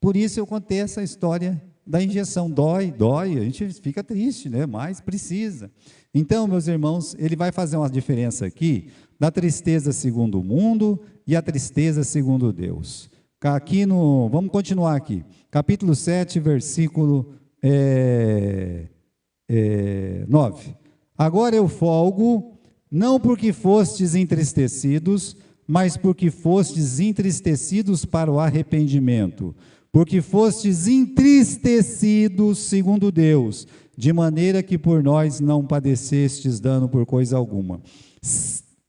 Por isso eu contei essa história da injeção. Dói, a gente fica triste, né? Mas precisa. Então, meus irmãos, ele vai fazer uma diferença aqui da tristeza segundo o mundo e a tristeza segundo Deus. Aqui vamos continuar aqui, capítulo 7, versículo 9. Agora eu folgo, não porque fostes entristecidos, mas porque fostes entristecidos para o arrependimento. porque fostes entristecidos segundo Deus, de maneira que por nós não padecestes dano por coisa alguma.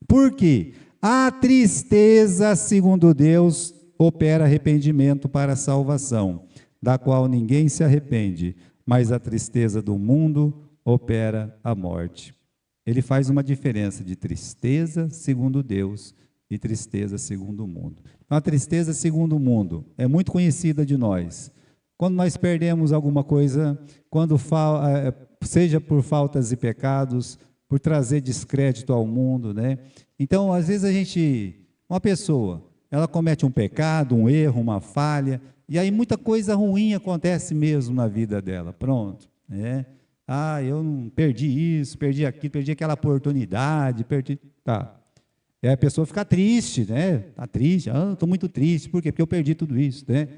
Porque a tristeza segundo Deus opera arrependimento para a salvação, da qual ninguém se arrepende, mas a tristeza do mundo opera a morte. Ele faz uma diferença de tristeza segundo Deus e tristeza segundo o mundo. Então, a tristeza segundo o mundo é muito conhecida de nós. Quando nós perdemos alguma coisa, seja por faltas e pecados, por trazer descrédito ao mundo, né? Então, às vezes uma pessoa, ela comete um pecado, um erro, uma falha, e aí muita coisa ruim acontece mesmo na vida dela. Pronto, né? Eu não perdi isso, perdi aquilo, perdi aquela oportunidade, tá. E aí a pessoa fica triste, né? Está triste, estou muito triste, por quê? Porque eu perdi tudo isso, né?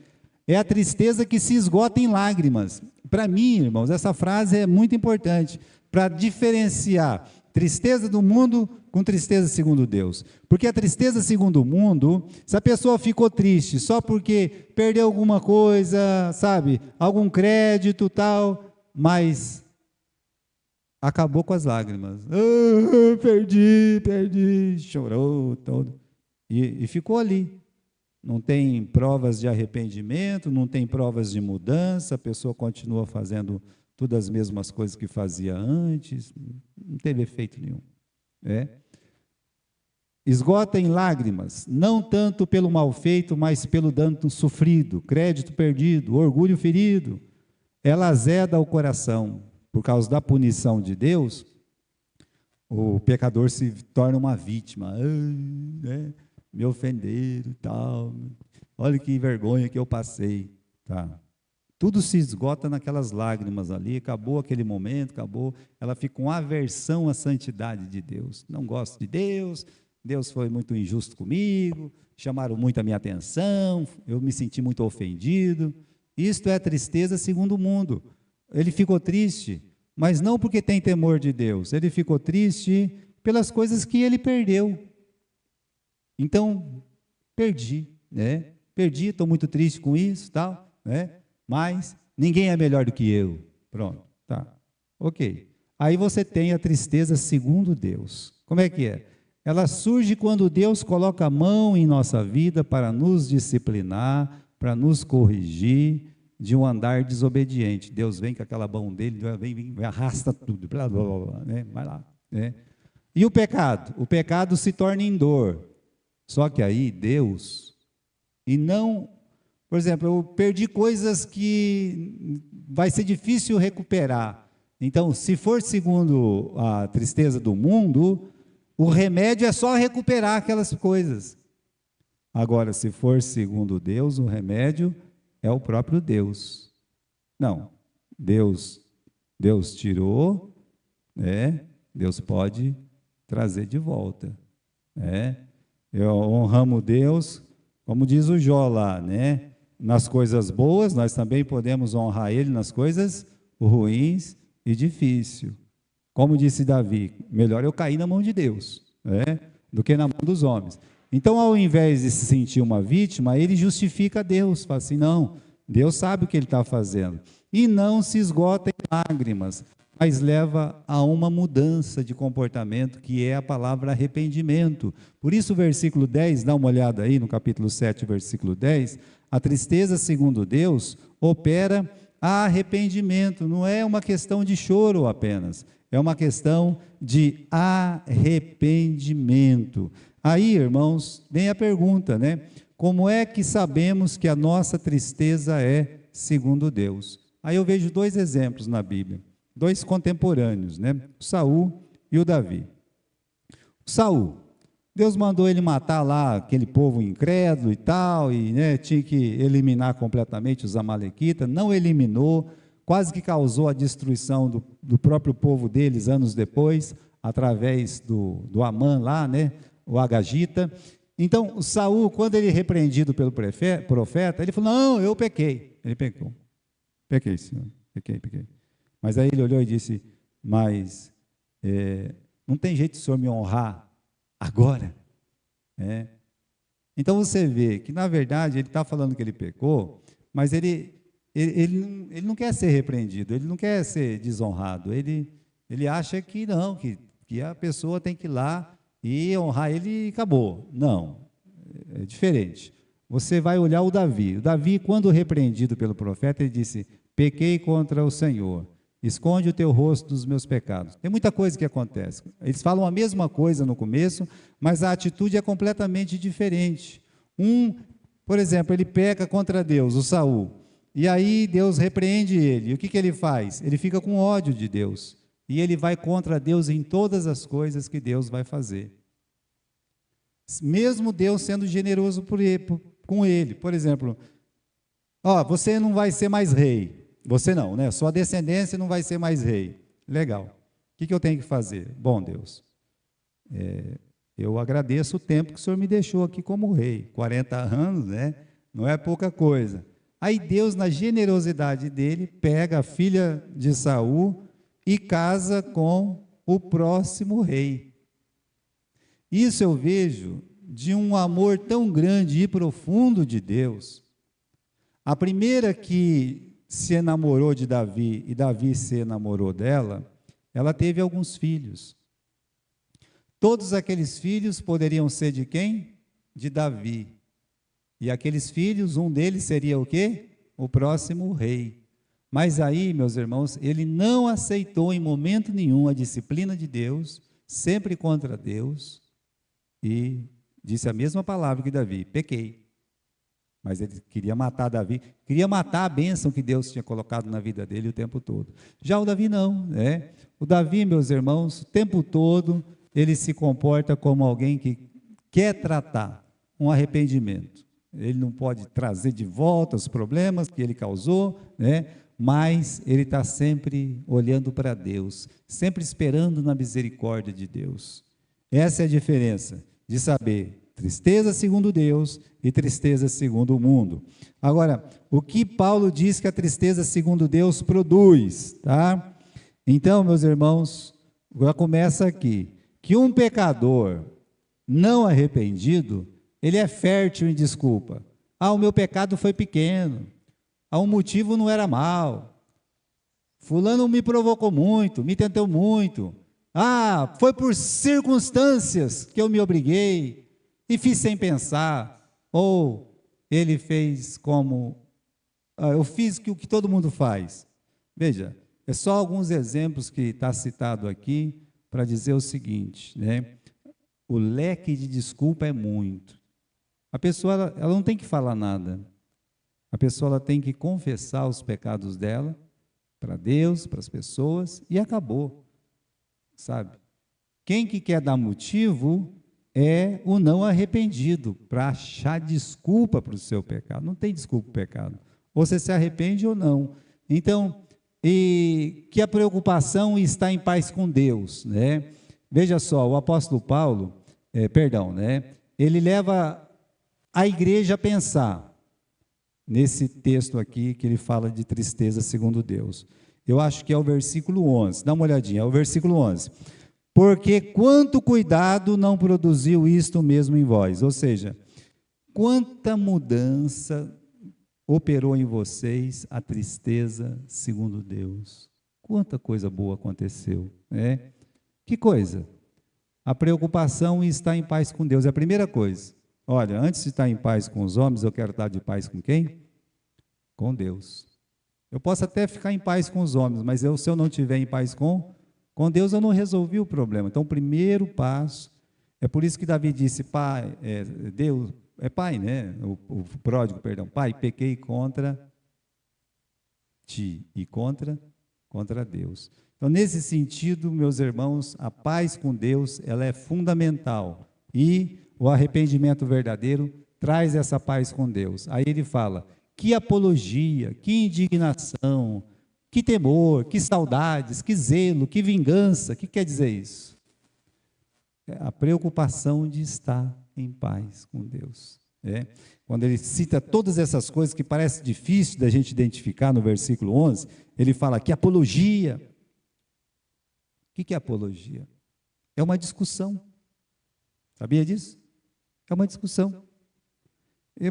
É a tristeza que se esgota em lágrimas. Para mim, irmãos, essa frase é muito importante, para diferenciar tristeza do mundo com tristeza segundo Deus. Porque a tristeza segundo o mundo, se a pessoa ficou triste só porque perdeu alguma coisa, sabe, algum crédito, tal, mas acabou com as lágrimas. Perdi, chorou, todo. E ficou ali. Não tem provas de arrependimento, não tem provas de mudança, a pessoa continua fazendo todas as mesmas coisas que fazia antes, não teve efeito nenhum. Esgota em lágrimas, não tanto pelo mal feito, mas pelo dano sofrido, crédito perdido, orgulho ferido. Ela azeda o coração. Por causa da punição de Deus, o pecador se torna uma vítima. Né? Me ofenderam, tal. Olha que vergonha que eu passei. Tá. Tudo se esgota naquelas lágrimas ali, acabou aquele momento, acabou. Ela fica com aversão à santidade de Deus. Não gosto de Deus, Deus foi muito injusto comigo, chamaram muito a minha atenção, eu me senti muito ofendido. Isto é tristeza segundo o mundo. Ele ficou triste, mas não porque tem temor de Deus, ele ficou triste pelas coisas que ele perdeu. Então, perdi, né? Perdi, estou muito triste com isso, tal, né? Mas ninguém é melhor do que eu. Pronto, tá, ok. Aí você tem a tristeza segundo Deus. Como é que é? Ela surge quando Deus coloca a mão em nossa vida para nos disciplinar, para nos corrigir de um andar desobediente. Deus vem com aquela mão dele, vem arrasta tudo, blá, blá, blá, blá, né? Vai lá. Né? E o pecado? O pecado se torna em dor. Só que aí Deus, e não, por exemplo, eu perdi coisas que vai ser difícil recuperar. Então, se for segundo a tristeza do mundo, o remédio é só recuperar aquelas coisas. Agora, se for segundo Deus, o remédio é o próprio Deus. Não, Deus tirou, né? Deus pode trazer de volta, né? Honramos Deus, como diz o Jó lá, né? Nas coisas boas, nós também podemos honrar Ele nas coisas ruins e difíceis. Como disse Davi, melhor eu cair na mão de Deus, né? Do que na mão dos homens. Então, ao invés de se sentir uma vítima, ele justifica Deus, fala assim, não, Deus sabe o que ele está fazendo. E não se esgota em lágrimas, mas leva a uma mudança de comportamento, que é a palavra arrependimento. Por isso o versículo 10, dá uma olhada aí no capítulo 7, versículo 10, a tristeza segundo Deus opera arrependimento, não é uma questão de choro apenas, é uma questão de arrependimento. Aí, irmãos, vem a pergunta, né? Como é que sabemos que a nossa tristeza é segundo Deus? Aí eu vejo dois exemplos na Bíblia, dois contemporâneos, né? O Saul e o Davi. O Saul, Deus mandou ele matar lá aquele povo incrédulo e tal, e né, tinha que eliminar completamente os amalequitas, não eliminou, quase que causou a destruição do próprio povo deles anos depois, através do Amã lá, né? O Agagita. Então, o Saul, quando ele é repreendido pelo profeta, ele falou, não, eu pequei. Ele pecou. Pequei, Senhor, pequei. Mas aí ele olhou e disse, mas não tem jeito do Senhor me honrar agora? Então você vê que, na verdade, ele está falando que ele pecou, mas ele não quer ser repreendido, ele não quer ser desonrado, ele acha que não, que a pessoa tem que ir lá e honrar ele e acabou. Não, é diferente. Você vai olhar o Davi. O Davi, quando repreendido pelo profeta, ele disse: pequei contra o Senhor, esconde o teu rosto dos meus pecados. Tem muita coisa que acontece. Eles falam a mesma coisa no começo, mas a atitude é completamente diferente. Por exemplo, ele peca contra Deus, o Saul, e aí Deus repreende ele. E o que ele faz? Ele fica com ódio de Deus, e ele vai contra Deus em todas as coisas que Deus vai fazer. Mesmo Deus sendo generoso com ele. Por exemplo, você não vai ser mais rei. Você não, né? Sua descendência não vai ser mais rei. Legal. O que eu tenho que fazer? Bom, Deus, eu agradeço o tempo que o Senhor me deixou aqui como rei. 40 anos, né? Não é pouca coisa. Aí Deus, na generosidade dele, pega a filha de Saul e casa com o próximo rei. Isso eu vejo de um amor tão grande e profundo de Deus. A primeira que se enamorou de Davi e Davi se enamorou dela, ela teve alguns filhos. Todos aqueles filhos poderiam ser de quem? De Davi. E aqueles filhos, um deles seria o quê? O próximo rei. Mas aí, meus irmãos, ele não aceitou em momento nenhum a disciplina de Deus, sempre contra Deus, e disse a mesma palavra que Davi: pequei. Mas ele queria matar Davi, queria matar a bênção que Deus tinha colocado na vida dele o tempo todo. Já o Davi não, né? O Davi, meus irmãos, o tempo todo, ele se comporta como alguém que quer tratar um arrependimento. Ele não pode trazer de volta os problemas que ele causou, né? Mas ele está sempre olhando para Deus, sempre esperando na misericórdia de Deus. Essa é a diferença de saber tristeza segundo Deus e tristeza segundo o mundo. Agora, o que Paulo diz que a tristeza segundo Deus produz, tá? Então, meus irmãos, já começa aqui, que um pecador não arrependido, ele é fértil em desculpa. O meu pecado foi pequeno, o motivo não era mau, fulano me provocou muito, me tentou muito, foi por circunstâncias que eu me obriguei e fiz sem pensar, ou ele fez como, eu fiz o que todo mundo faz. Veja, é só alguns exemplos que está citado aqui para dizer o seguinte, né? O leque de desculpa é muito. A pessoa ela não tem que falar nada. A pessoa ela tem que confessar os pecados dela para Deus, para as pessoas, e acabou. Sabe? Quem que quer dar motivo é o não arrependido, para achar desculpa para o seu pecado. Não tem desculpa para o pecado. Ou você se arrepende ou não. Então, e que a preocupação está em paz com Deus, né? Veja só, o apóstolo Paulo, né? Ele leva a igreja a pensar nesse texto aqui que ele fala de tristeza segundo Deus. Eu acho que é o versículo 11, dá uma olhadinha, é o versículo 11. Porque quanto cuidado não produziu isto mesmo em vós? Ou seja, quanta mudança operou em vocês a tristeza segundo Deus. Quanta coisa boa aconteceu, né? Que coisa? A preocupação em estar em paz com Deus é a primeira coisa. Olha, antes de estar em paz com os homens, eu quero estar de paz com quem? Com Deus. Eu posso até ficar em paz com os homens, mas se eu não estiver em paz com Deus, eu não resolvi o problema. Então, o primeiro passo, é por isso que Davi disse, pai, Deus, pai, né? O pródigo, perdão, pai, pequei contra ti e contra Deus. Então, nesse sentido, meus irmãos, a paz com Deus, ela é fundamental. E o arrependimento verdadeiro traz essa paz com Deus. Aí ele fala, que apologia, que indignação, que temor, que saudades, que zelo, que vingança. O que quer dizer isso? É a preocupação de estar em paz com Deus. Quando ele cita todas essas coisas que parece difícil da gente identificar no versículo 11, ele fala que apologia. O que é apologia? É uma discussão. Sabia disso? É uma discussão.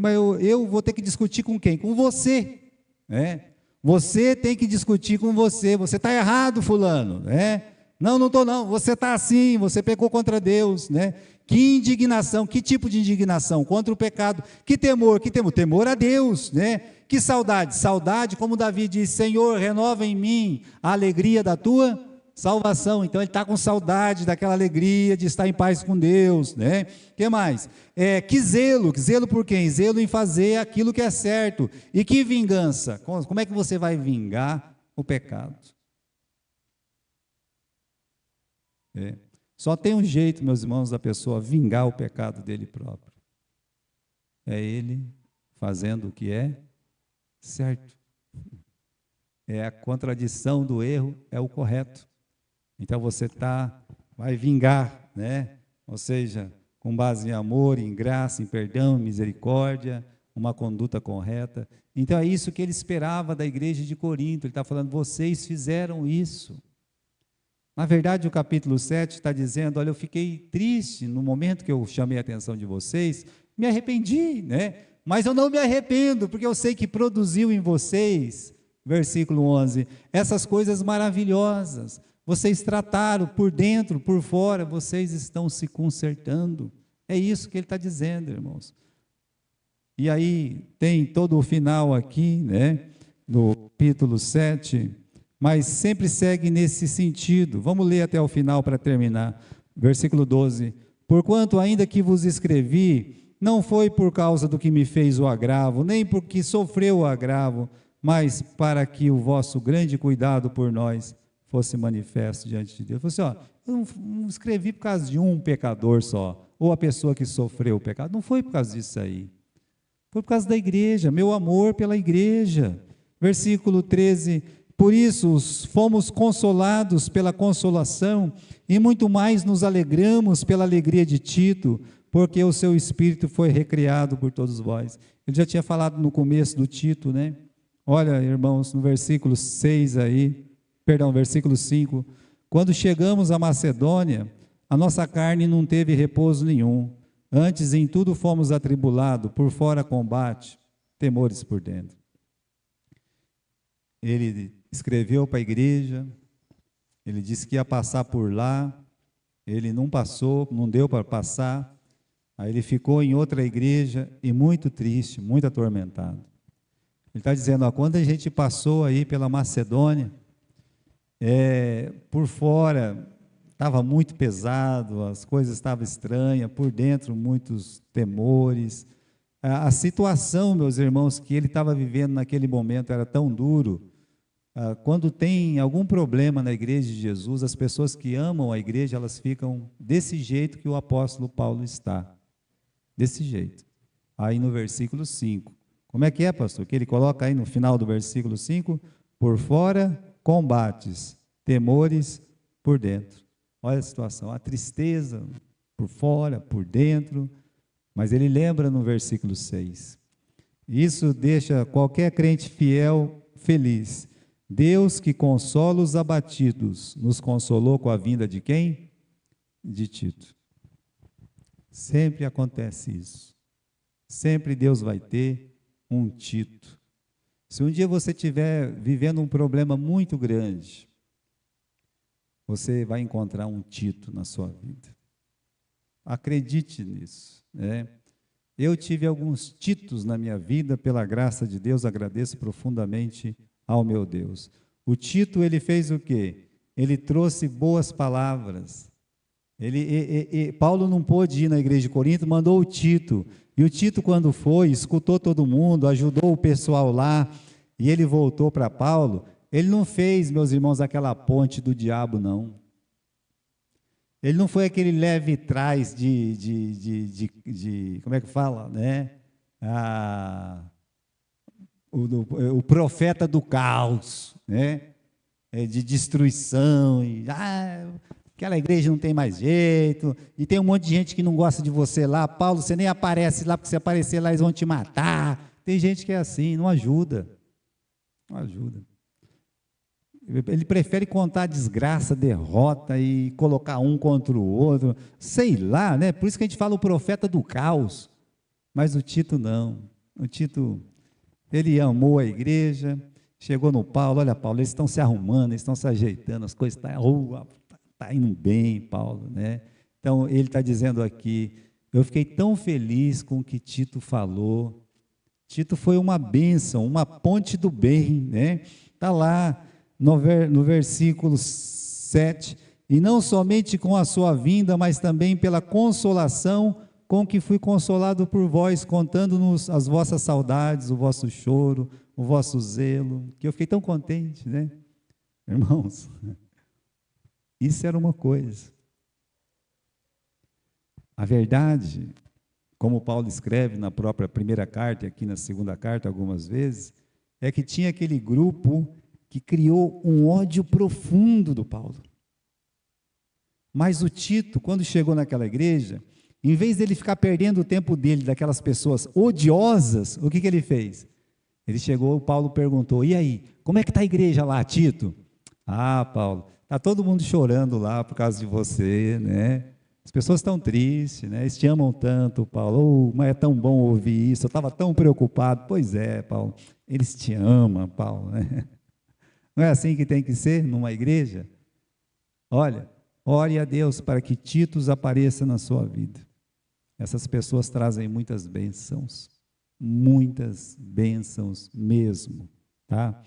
Mas eu vou ter que discutir com quem? Com você, né? Você tem que discutir com você. Você está errado, fulano, né? Não estou não. Você está assim, você pecou contra Deus, né? Que indignação, que tipo de indignação? Contra o pecado. Que temor, que temor? Temor a Deus, né? Que saudade? Saudade, como Davi diz, Senhor, renova em mim a alegria da tua salvação. Então ele está com saudade daquela alegria de estar em paz com Deus, né? Que mais? Que zelo por quem? Zelo em fazer aquilo que é certo. E que vingança? Como é que você vai vingar o pecado? Só tem um jeito, meus irmãos, da pessoa vingar o pecado dele próprio. É ele fazendo o que é certo. É a contradição do erro, é o correto. Então você vai vingar, né? Ou seja, com base em amor, em graça, em perdão, em misericórdia, uma conduta correta. Então é isso que ele esperava da igreja de Corinto. Ele está falando, vocês fizeram isso. Na verdade, o capítulo 7 está dizendo, olha, eu fiquei triste no momento que eu chamei a atenção de vocês, me arrependi, né? Mas eu não me arrependo, porque eu sei que produziu em vocês, versículo 11, essas coisas maravilhosas. Vocês trataram por dentro, por fora, vocês estão se consertando. É isso que ele está dizendo, irmãos. E aí tem todo o final aqui, né? No capítulo 7, mas sempre segue nesse sentido. Vamos ler até o final para terminar. Versículo 12. Porquanto ainda que vos escrevi, não foi por causa do que me fez o agravo, nem porque sofreu o agravo, mas para que o vosso grande cuidado por nós fosse manifesto diante de Deus. Falei assim, eu não escrevi por causa de um pecador só, ou a pessoa que sofreu o pecado, não foi por causa disso aí. Foi por causa da igreja, meu amor pela igreja. Versículo 13, por isso fomos consolados pela consolação, e muito mais nos alegramos pela alegria de Tito, porque o seu espírito foi recriado por todos vós. Ele já tinha falado no começo do Tito, né? Olha, irmãos, no versículo 6 aí, versículo 5, quando chegamos à Macedônia, a nossa carne não teve repouso nenhum, antes em tudo fomos atribulados, por fora combate, temores por dentro. Ele escreveu para a igreja, ele disse que ia passar por lá, ele não passou, não deu para passar, aí ele ficou em outra igreja e muito triste, muito atormentado. Ele está dizendo, quando a gente passou aí pela Macedônia, por fora estava muito pesado, as coisas estavam estranhas, por dentro muitos temores, a situação, meus irmãos, que ele estava vivendo naquele momento era tão duro. Quando tem algum problema na igreja de Jesus, as pessoas que amam a igreja, elas ficam desse jeito que o apóstolo Paulo está, desse jeito. Aí no versículo 5, como é que é, pastor? Que ele coloca aí no final do versículo 5, por fora combates, temores por dentro. Olha a situação, a tristeza por fora, por dentro, mas ele lembra no versículo 6. Isso deixa qualquer crente fiel feliz. Deus que consola os abatidos, nos consolou com a vinda de quem? De Tito. Sempre acontece isso. Sempre Deus vai ter um Tito. Se um dia você estiver vivendo um problema muito grande, você vai encontrar um Tito na sua vida. Acredite nisso, né? Eu tive alguns Titos na minha vida, pela graça de Deus, agradeço profundamente ao meu Deus. O Tito, ele fez o quê? Ele trouxe boas palavras. Paulo não pôde ir na igreja de Corinto, mandou o Tito. E o Tito, quando foi, escutou todo mundo, ajudou o pessoal lá, e ele voltou para Paulo. Ele não fez, meus irmãos, aquela ponte do diabo, não. Ele não foi aquele leve trás como é que fala, né? O profeta do caos, né? De destruição, aquela igreja não tem mais jeito, e tem um monte de gente que não gosta de você lá, Paulo, você nem aparece lá, porque se aparecer lá eles vão te matar. Tem gente que é assim, não ajuda, não ajuda. Ele prefere contar desgraça, derrota e colocar um contra o outro, sei lá, né? Por isso que a gente fala o profeta do caos. Mas o Tito não. O Tito, ele amou a igreja, chegou no Paulo, olha, Paulo, eles estão se arrumando, eles estão se ajeitando, as coisas estão tá indo bem, Paulo, né? Então, ele está dizendo aqui, eu fiquei tão feliz com o que Tito falou. Tito foi uma bênção, uma ponte do bem, né? Está lá no versículo 7, e não somente com a sua vinda, mas também pela consolação com que fui consolado por vós, contando-nos as vossas saudades, o vosso choro, o vosso zelo, que eu fiquei tão contente, né? Irmãos, isso era uma coisa. A verdade, como Paulo escreve na própria primeira carta, e aqui na segunda carta algumas vezes, é que tinha aquele grupo que criou um ódio profundo do Paulo. Mas o Tito, quando chegou naquela igreja, em vez dele ficar perdendo o tempo dele daquelas pessoas odiosas, o que ele fez? Ele chegou, o Paulo perguntou, e aí, como é que está a igreja lá, Tito? Ah, Paulo, está todo mundo chorando lá por causa de você, né? As pessoas estão tristes, né? Eles te amam tanto, Paulo. Oh, mas é tão bom ouvir isso, eu estava tão preocupado. Pois é, Paulo, eles te amam, Paulo, né? Não é assim que tem que ser numa igreja? Olha, ore a Deus para que Titos apareça na sua vida. Essas pessoas trazem muitas bênçãos mesmo, tá?